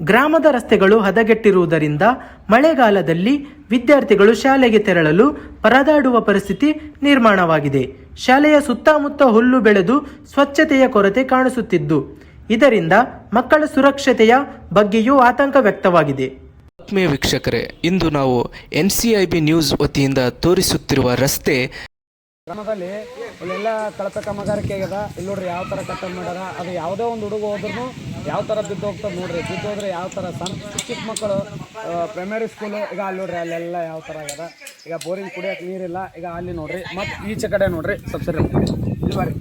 ಗ್ರಾಮದ ರಸ್ತೆಗಳು ಹದಗೆಟ್ಟಿರುವುದರಿಂದ ಮಳೆಗಾಲದಲ್ಲಿ ವಿದ್ಯಾರ್ಥಿಗಳು ಶಾಲೆಗೆ ತೆರಳಲು ಪರದಾಡುವ ಪರಿಸ್ಥಿತಿ ನಿರ್ಮಾಣವಾಗಿದೆ. ಶಾಲೆಯ ಸುತ್ತಮುತ್ತ ಹುಲ್ಲು ಬೆಳೆದು ಸ್ವಚ್ಛತೆಯ ಕೊರತೆ ಕಾಣಿಸುತ್ತಿದ್ದು, ಇದರಿಂದ ಮಕ್ಕಳ ಸುರಕ್ಷತೆಯ ಬಗ್ಗೆಯೂ ಆತಂಕ ವ್ಯಕ್ತವಾಗಿದೆ. ಆತ್ಮೀಯ ವೀಕ್ಷಕರೇ, ಇಂದು ನಾವು NCIB ನ್ಯೂಸ್ ವತಿಯಿಂದ ತೋರಿಸುತ್ತಿರುವ ರಸ್ತೆ ಗ್ರಾಮದಲ್ಲಿ ಇಲ್ಲೆಲ್ಲ ಕಳಪೆ ಕಾಮಗಾರಿಕೆ ಆಗ್ಯದ. ಇಲ್ಲಿ ನೋಡ್ರಿ ಯಾವ ಥರ ಕಟ್ಟ ಮಾಡ್ಯಾರ. ಅದು ಯಾವುದೇ ಒಂದು ಹುಡುಗ ಹೋದ್ರೂ ಯಾವ ಥರ ಬಿದ್ದು ಹೋಗ್ತದೆ ನೋಡ್ರಿ. ಬಿದ್ದು ಹೋದ್ರೆ ಯಾವ ಥರ ಸಣ್ಣ ಚಿಕ್ಕ ಮಕ್ಕಳು ಪ್ರೈಮರಿ ಸ್ಕೂಲು ಈಗ ಅಲ್ಲಿ ನೋಡ್ರಿ ಅಲ್ಲೆಲ್ಲ ಯಾವ ಥರ ಆಗ್ಯದ. ಈಗ ಬೋರಿಂಗ್ ಕುಡಿಯೋಕೆ ನೀರಿಲ್ಲ. ಈಗ ಅಲ್ಲಿ ನೋಡ್ರಿ ಮತ್ತು ಈಚೆ ಕಡೆ ನೋಡ್ರಿ ಸ್ವಲ್ಪ ಸರಿ ಇಲ್ಲಿ ಬರ್ರಿ.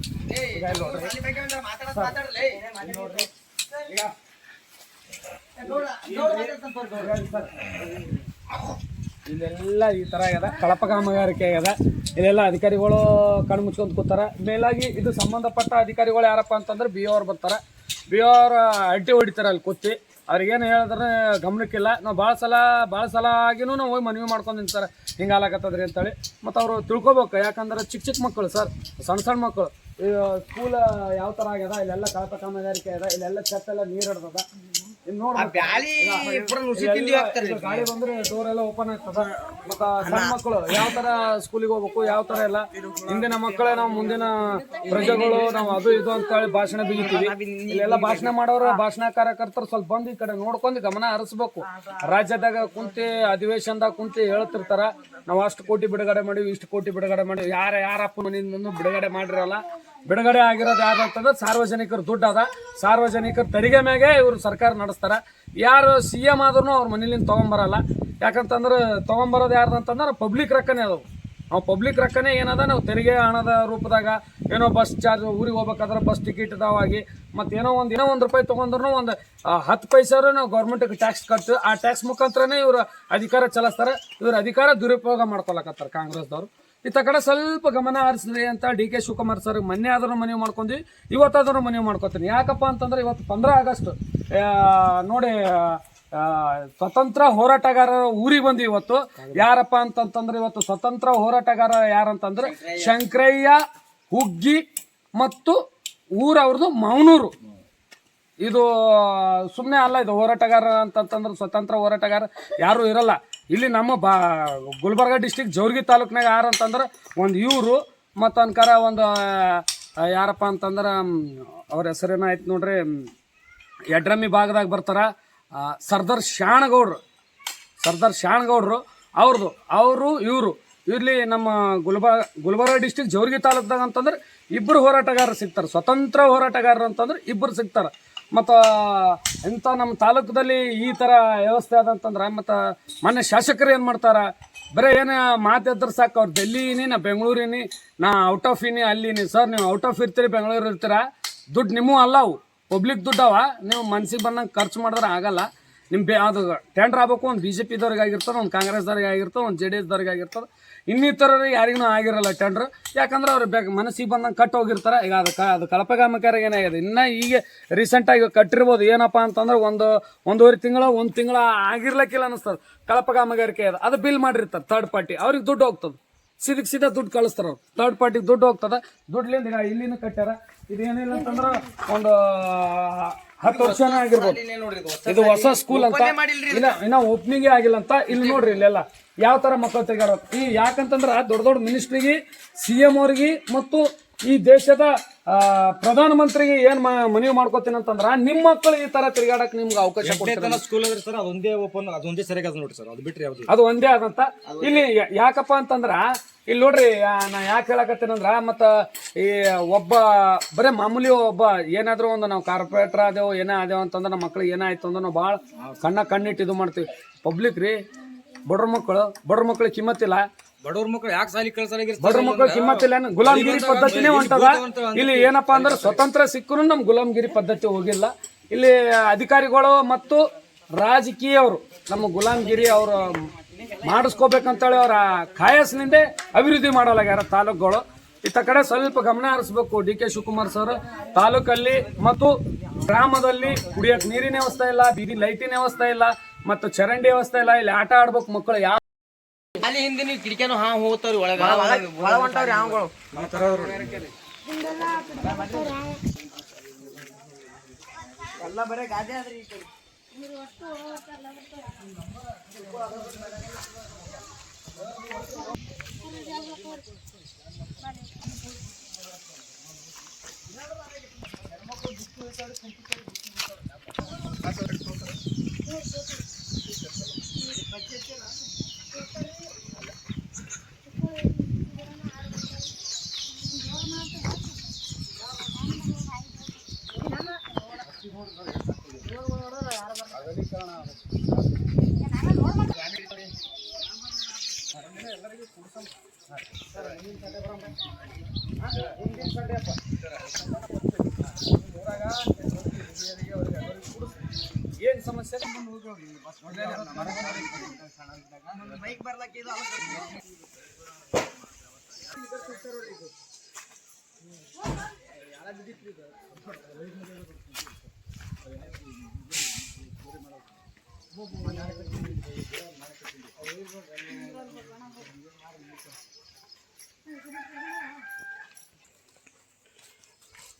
ಈಗ ಇಲ್ಲಿ ನೋಡ್ರಿ ನೋಡ್ರಿ ಇಲ್ಲೆಲ್ಲ ಈ ಥರ ಆಗ್ಯದ. ಕಳಪ ಕಾಮಗಾರಿಕೆ ಆಗ್ಯದ. ಇಲ್ಲೆಲ್ಲ ಅಧಿಕಾರಿಗಳು ಕಣ್ಣು ಮುಚ್ಕೊಂಡು ಕೂತಾರ. ಮೇಲಾಗಿ ಇದು ಸಂಬಂಧಪಟ್ಟ ಅಧಿಕಾರಿಗಳು ಯಾರಪ್ಪ ಅಂತಂದ್ರೆ BO ಅವ್ರು ಬರ್ತಾರೆ. BO ಅವ್ರು ಅಡ್ಡಿ ಹೊಡಿತಾರೆ ಅಲ್ಲಿ ಕೂತಿ. ಅವ್ರಿಗೇನು ಹೇಳಿದ್ರೆ ಗಮನಕ್ಕಿಲ್ಲ. ನಾವು ಭಾಳ ಸಲ ಆಗಿನೂ ನಾವು ಹೋಗಿ ಮನವಿ ಮಾಡ್ಕೊಂಡು ನಿಂತಾರೆ ಹಿಂಗೆ ಆಲಾಕತ್ತದ್ರಿ ಅಂತೇಳಿ. ಮತ್ತು ಅವರು ತಿಳ್ಕೊಬೇಕು. ಯಾಕಂದ್ರೆ ಚಿಕ್ಕ ಮಕ್ಕಳು ಸರ್, ಸಣ್ಣ ಮಕ್ಕಳು ಸ್ಕೂಲ್ ಯಾವ ಥರ ಆಗ್ಯದ. ಇಲ್ಲೆಲ್ಲ ಕಳಪ ಕಾಮಗಾರಿಕೆ ಆಗ್ಯದ. ಇಲ್ಲೆಲ್ಲ ಛತ್ತೆಲ್ಲ ನೀರು ಹಿಡ್ದದ. ಗಾಳಿ ಬಂದ್ರೆ ಡೋರ್ ಎಲ್ಲ ಓಪನ್ ಆಗ್ತದ. ಮತ್ತ ಸಣ್ಣ ಮಕ್ಕಳು ಯಾವ ತರ ಸ್ಕೂಲಿಗೆ ಹೋಗ್ಬೇಕು, ಯಾವ ತರ ಎಲ್ಲ ಹಿಂದಿನ ಮಕ್ಕಳೇ ನಾವು ಮುಂದಿನ ಪ್ರಜೆಗಳು, ನಾವು ಅದು ಇದು ಅಂತ ಹೇಳಿ ಭಾಷಣ ಬಿಗಿತೀವಿ. ಇಲ್ಲೆಲ್ಲ ಭಾಷಣ ಮಾಡೋರು, ಭಾಷಣ ಕಾರ್ಯಕರ್ತರು ಸ್ವಲ್ಪ ಬಂದು ಈ ಕಡೆ ನೋಡ್ಕೊಂಡು ಗಮನ ಹರಿಸ್ಬೇಕು. ರಾಜ್ಯದಾಗ ಕುಂತಿ ಅಧಿವೇಶನದಾಗ ಕುಂತಿ ಹೇಳ್ತಿರ್ತಾರ, ನಾವು ಅಷ್ಟು ಕೋಟಿ ಬಿಡುಗಡೆ ಮಾಡಿವಿ, ಇಷ್ಟು ಕೋಟಿ ಬಿಡುಗಡೆ ಮಾಡಿವಿ. ಯಾರಪ್ಪ ಮನೆಯಿಂದ ಬಿಡುಗಡೆ ಮಾಡಿರಲ್ಲ. ಬಿಡುಗಡೆ ಆಗಿರೋದು ಯಾರಂತಂದ್ರೆ ಸಾರ್ವಜನಿಕರ ದುಡ್ಡು ಅದ. ಸಾರ್ವಜನಿಕರ ತೆರಿಗೆ ಮ್ಯಾಗೆ ಇವರು ಸರ್ಕಾರ ನಡೆಸ್ತಾರ. ಯಾರು CM ಆದ್ರೂ ಅವ್ರ ಮನೇಲಿಂದ ತೊಗೊಂಬರಲ್ಲ. ಯಾಕಂತಂದ್ರೆ ತೊಗೊಂಬರೋದು ಯಾರ್ದು ಅಂತಂದ್ರೆ ಪಬ್ಲಿಕ್ ರೊಕ್ಕನೇ ಅದಾವು. ನಾವು ಪಬ್ಲಿಕ್ ರೊಕ್ಕನೇ ಏನದ, ನಾವು ತೆರಿಗೆ ಹಣದ ರೂಪದಾಗ ಏನೋ ಬಸ್ ಚಾರ್ಜ್, ಊರಿಗೆ ಹೋಗ್ಬೇಕಾದ್ರೆ ಬಸ್ ಟಿಕೆಟ್ ಇದಾವಾಗಿ ಮತ್ತು ಏನೋ ಒಂದು ರೂಪಾಯಿ ತೊಗೊಂಡ್ರು ಒಂದು 10 ಪೈಸೆ ನಾವು ಗೌರ್ಮೆಂಟಿಗೆ ಟ್ಯಾಕ್ಸ್ ಕಟ್ತೀವಿ. ಆ ಟ್ಯಾಕ್ಸ್ ಮುಖಾಂತರನೇ ಇವರು ಅಧಿಕಾರ ಚಲಿಸ್ತಾರೆ. ಇವ್ರ ಅಧಿಕಾರ ದುರುಪಯೋಗ ಮಾಡ್ಕೊಳಕತ್ತಾರೆ ಕಾಂಗ್ರೆಸ್ದವ್ರು. ಇತ್ತ ಕಡೆ ಸ್ವಲ್ಪ ಗಮನ ಹರಿಸ್ರಿ ಅಂತ DK ಶಿವಕುಮಾರ್ ಸರ್ ಮೊನ್ನೆ ಆದ್ರೂ ಮನವಿ ಮಾಡ್ಕೊಂಡ್ವಿ, ಇವತ್ತಾದ್ರೂ ಮನವಿ ಮಾಡ್ಕೊತೀನಿ. ಯಾಕಪ್ಪ ಅಂತಂದ್ರೆ ಇವತ್ತು 15 ಆಗಸ್ಟ್ ನೋಡಿ, ಸ್ವತಂತ್ರ ಹೋರಾಟಗಾರರ ಊರಿಗೆ ಬಂದ್ವಿ ಇವತ್ತು. ಯಾರಪ್ಪ ಅಂತಂತಂದ್ರೆ ಇವತ್ತು ಸ್ವತಂತ್ರ ಹೋರಾಟಗಾರ ಯಾರಂತಂದ್ರೆ ಶಂಕರಯ್ಯ ಹುಗ್ಗಿ ಮತ್ತು ಊರವ್ರದ್ದು ಮೌನೂರು. ಇದು ಸುಮ್ಮನೆ ಅಲ್ಲ, ಇದು ಹೋರಾಟಗಾರ ಅಂತಂತಂದ್ರೆ ಸ್ವತಂತ್ರ ಹೋರಾಟಗಾರ ಯಾರು ಇರಲ್ಲ ಇಲ್ಲಿ. ನಮ್ಮ ಗುಲ್ಬರ್ಗ ಡಿಸ್ಟಿಕ್ ಜೋರ್ಗಿ ತಾಲೂಕ್ನಾಗ ಯಾರಂತಂದ್ರೆ ಒಂದು ಇವರು ಮತ್ತು ಅನ್ಕಾರ ಒಂದು ಯಾರಪ್ಪ ಅಂತಂದ್ರೆ ಅವ್ರ ಹೆಸರೇನಾಯ್ತು ನೋಡ್ರಿ, ಯಡ್ರಮ್ಮಿ ಭಾಗದಾಗ ಬರ್ತಾರ ಸರ್ದಾರ್ ಶಾಣಗೌಡ್ರು ಅವ್ರದ್ದು. ಇವರು ಇಲ್ಲಿ ನಮ್ಮ ಗುಲ್ಬರ್ಗ ಡಿಸ್ಟಿಕ್ ಜೋರ್ಗಿ ತಾಲೂಕ್ದಾಗ ಅಂತಂದ್ರೆ ಇಬ್ಬರು ಹೋರಾಟಗಾರರು ಸಿಗ್ತಾರೆ. ಸ್ವತಂತ್ರ ಹೋರಾಟಗಾರರು ಅಂತಂದ್ರೆ ಇಬ್ಬರು ಸಿಗ್ತಾರೆ. ಮತ್ತು ಇಂಥ ನಮ್ಮ ತಾಲೂಕದಲ್ಲಿ ಈ ಥರ ವ್ಯವಸ್ಥೆ ಆದಂತಂದ್ರೆ ಮತ್ತು ಮೊನ್ನೆ ಶಾಸಕರು ಏನು ಮಾಡ್ತಾರೆ, ಬರೀ ಏನು ಮಾತಾಡಿದ್ರೆ ಸಾಕು, ಅವ್ರು ಡೆಲ್ಲಿನಿ, ನಾ ಬೆಂಗಳೂರಿನಿ, ನಾ ಔಟ್ ಆಫ್ ಇನಿ, ಅಲ್ಲಿನಿ. ಸರ್ ನೀವು ಔಟ್ ಆಫ್ ಇರ್ತೀರಿ, ಬೆಂಗಳೂರು ಇರ್ತೀರ, ದುಡ್ಡು ನಿಮ್ಮೂ ಅಲ್ಲ, ಅವು ಪಬ್ಲಿಕ್ ದುಡ್ಡವ. ನೀವು ಮನ್ಸಿಗೆ ಬಂದಂಗೆ ಖರ್ಚು ಮಾಡಿದ್ರೆ ಆಗಲ್ಲ. ಅದು ಟೆಂಡರ್ ಆಗ್ಬೇಕು. ಒಂದು BJP ದವ್ರಿಗೆ ಆಗಿರ್ತದೆ, ಒಂದು ಕಾಂಗ್ರೆಸ್ದವ್ರಿಗೆ ಆಗಿರ್ತದೆ, ಒಂದು JDS ದವ್ರಿಗೆ ಆಗಿರ್ತದೆ. ಇನ್ನಿತರರಿಗೆ ಯಾರಿಗೂ ಆಗಿರಲ್ಲ ಟೆಂಡ್ರ್. ಯಾಕಂದ್ರೆ ಅವ್ರು ಮನಸ್ಸಿಗೆ ಬಂದಂಗೆ ಕಟ್ಟು ಹೋಗಿರ್ತಾರೆ. ಈಗ ಅದು ಕಳಪೆ ಕಾಮಗಾರಿಗೆ ಏನಾಗಿದೆ, ಇನ್ನು ಈಗ ರೀಸೆಂಟಾಗಿ ಕಟ್ಟಿರ್ಬೋದು. ಏನಪ್ಪ ಅಂತಂದ್ರೆ ಒಂದೂವರೆ ತಿಂಗಳು 1 ತಿಂಗಳು ಆಗಿರ್ಲಿಕ್ಕಿಲ್ಲ ಅನ್ನಿಸ್ತದೆ. ಕಳಪೆ ಕಾಮಗಾರಿಕೆ ಅದು ಬಿಲ್ ಮಾಡಿರ್ತಾರೆ ಥರ್ಡ್ ಪಾರ್ಟಿ, ಅವ್ರಿಗೆ ದುಡ್ಡು ಹೋಗ್ತದೆ. ಸೀದಾ ದುಡ್ಡು ಕಳಿಸ್ತಾರ ಅವ್ರು. ಥರ್ಡ್ ಪಾರ್ಟಿಗೆ ದುಡ್ಡು ಹೋಗ್ತದೆ. ದುಡ್ಲಿಂದ ಈಗ ಇಲ್ಲಿನೂ ಕಟ್ಟ್ಯಾರ. ಇದೇನಿಲ್ಲ ಅಂತಂದ್ರೆ ಒಂದು 10 ವರ್ಷನೇ ಆಗಿರ್ಬೋದು. ಇದು ಹೊಸ ಸ್ಕೂಲ್ ಅಂತ, ಇನ್ನ ಓಪನಿಂಗೇ ಆಗಿಲ್ಲ ಅಂತ. ಇಲ್ಲಿ ನೋಡ್ರಿ ಇಲ್ಲೆಲ್ಲ ಯಾವ ತರ ಮಕ್ಕಳು ತೆಗಾಡೋ. ಯಾಕಂತಂದ್ರ ದೊಡ್ಡ ಮಿನಿಸ್ಟ್ರಿಗೆ, CM ಅವ್ರಿಗೆ ಮತ್ತು ಈ ದೇಶದ ಪ್ರಧಾನಮಂತ್ರಿಗೆ ಏನ್ ಮನವಿ ಮಾಡ್ಕೋತೀನಿ ಅಂತಂದ್ರ, ನಿಮ್ಮ ಮಕ್ಕಳು ಈ ತರ ತಿರುಗಾಡಕ್ ನಿಮ್ಗೆ ಅವಕಾಶ ಕೊಡ್ತಾರೆ. ಸ್ಕೂಲ್ ಸರ್ ಅದೊಂದೇ ಸರಿಯಾಗಿ ನೋಡಿ ಸರ್, ಅದು ಬಿಟ್ರಿ ಅದು ಒಂದೇ ಆದಂತ. ಇಲ್ಲಿ ಯಾಕಪ್ಪ ಅಂತಂದ್ರ ಇಲ್ಲಿ ನೋಡ್ರಿ, ನಾ ಯಾಕೆ ಹೇಳಕತ್ತೀನಂದ್ರ, ಮತ್ತ ಈ ಬರೇ ಮಾಮೂಲಿ ಏನಾದ್ರು ಒಂದು ನಾವು ಕಾರ್ಪೊರೇಟರ್ ಆದೇವು ಏನೇ ಆದೇವು ಅಂತಂದ್ರೆ ನಮ್ಮ ಮಕ್ಳಿಗೆ ಏನಾಯ್ತು ಅಂದ್ರೆ ನಾವು ಭಾಳ ಕಣ್ಣಿಟ್ಟು ಇದು ಮಾಡ್ತೀವಿ. ಪಬ್ಲಿಕ್ ರೀ, ಬಡ್ರ ಮಕ್ಳಿಗೆ ಕಿಮ್ಮತ್ತಿಲ್ಲ. ಬಡವ್ರ ಮಕ್ಕಳು ಯಾಕೆ ಸಾಲಿ ಕಳ್ಸಲಾಗಿರ್ತಾರೆ? ಬಡ್ರ ಮಕ್ಕಳು ಕಿಮ್ಮತ್ತಿಲ್ಲ. ಗುಲಾಮಗಿರಿ ಪದ್ಧತಿನೇ ಹೊಂಟದ ಇಲ್ಲಿ. ಏನಪ್ಪಾ ಅಂದ್ರೆ ಸ್ವತಂತ್ರ ಸಿಕ್ಕೂ ನಮ್ ಗುಲಾಮಗಿರಿ ಪದ್ಧತಿ ಹೋಗಿಲ್ಲ. ಇಲ್ಲಿ ಅಧಿಕಾರಿಗಳು ಮತ್ತು ರಾಜಕೀಯವರು ನಮ್ಮ ಗುಲಾಮಗಿರಿ ಅವರು ಮಾಡಿಸ್ಕೋಬೇಕಂತೇಳಿ ಅವರ ಕಾಯಸ್ನಿಂದ ಅಭಿವೃದ್ಧಿ ಮಾಡಲಾಗ್ಯಾರ ತಾಲೂಕುಗಳು. ಇತ್ತ ಕಡೆ ಸ್ವಲ್ಪ ಗಮನ ಹರಿಸ್ಬೇಕು DK ಶಿವಕುಮಾರ್ ಸರ್. ತಾಲೂಕಲ್ಲಿ ಮತ್ತು ಗ್ರಾಮದಲ್ಲಿ ಕುಡಿಯಕ್ ನೀರಿನ ವ್ಯವಸ್ಥೆ ಇಲ್ಲ, ಬೀದಿ ಲೈಟಿನ ವ್ಯವಸ್ಥೆ ಇಲ್ಲ, ಮತ್ತು ಚರಂಡಿ ವ್ಯವಸ್ಥೆ ಇಲ್ಲ. ಇಲ್ಲಿ ಆಟ ಆಡ್ಬೇಕು ಮಕ್ಕಳು. ಯಾವ ಅಲ್ಲಿ ಹಿಂದೆ ನೀವು ಕಿಟಕಿನೂ ಹೋಗ್ತಾವ್ರಿ, ಒಳಗ ಹೊಂಟಾವ್ರಿ ಹಾವುಗಳು. ಎಲ್ಲ ಬರೇ ಗಾದೆ ಆದ್ರಿ ಈ ಕಡೆ. ಏನ್ ಸಮಸ್ಯೆ? ಬೈಕ್ ಬರ್ಲಕ್ಕೆ ಇದು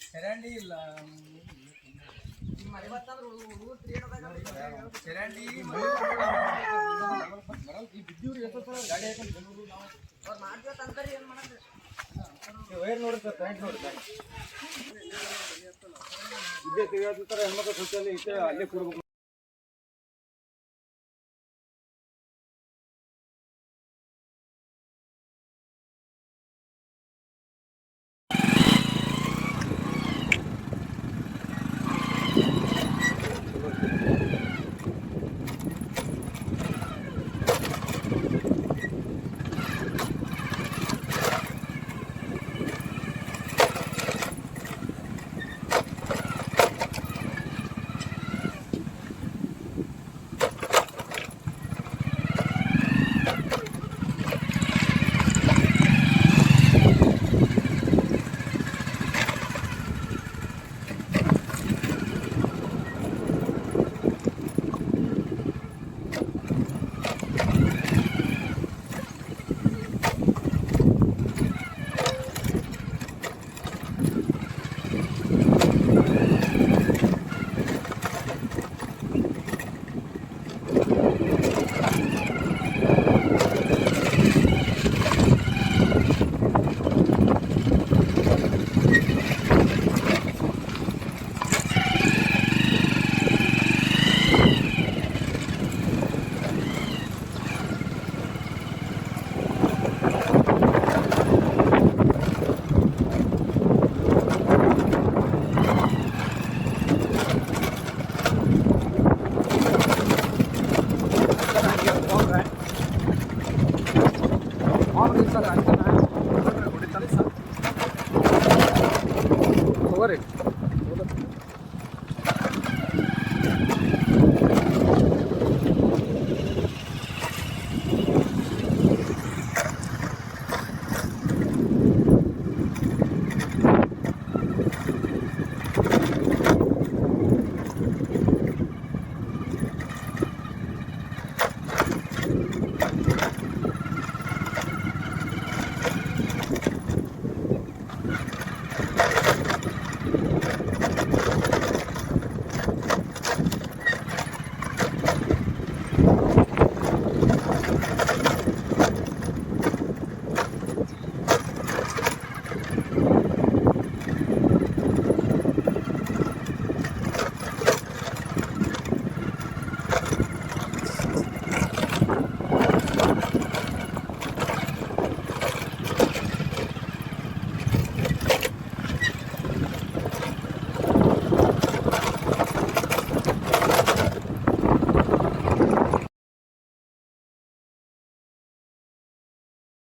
ಚರಂಡಿ ಇಲ್ಲ, ಚರಂಡಿ ವೈರ್ ನೋಡಿ ಸರ್, ಕರೆಂಟ್ ನೋಡಿ ಸರ್. ಇದೇ ತಿರುಗಾಡ್ತಾರೆ ಹೆಣ್ಮಕ್ಳು ಸುತ್ತಲ್ಲಿ ಇಷ್ಟೇ ಅಲ್ಲೇ ಕೂರ್ಬೇಕು.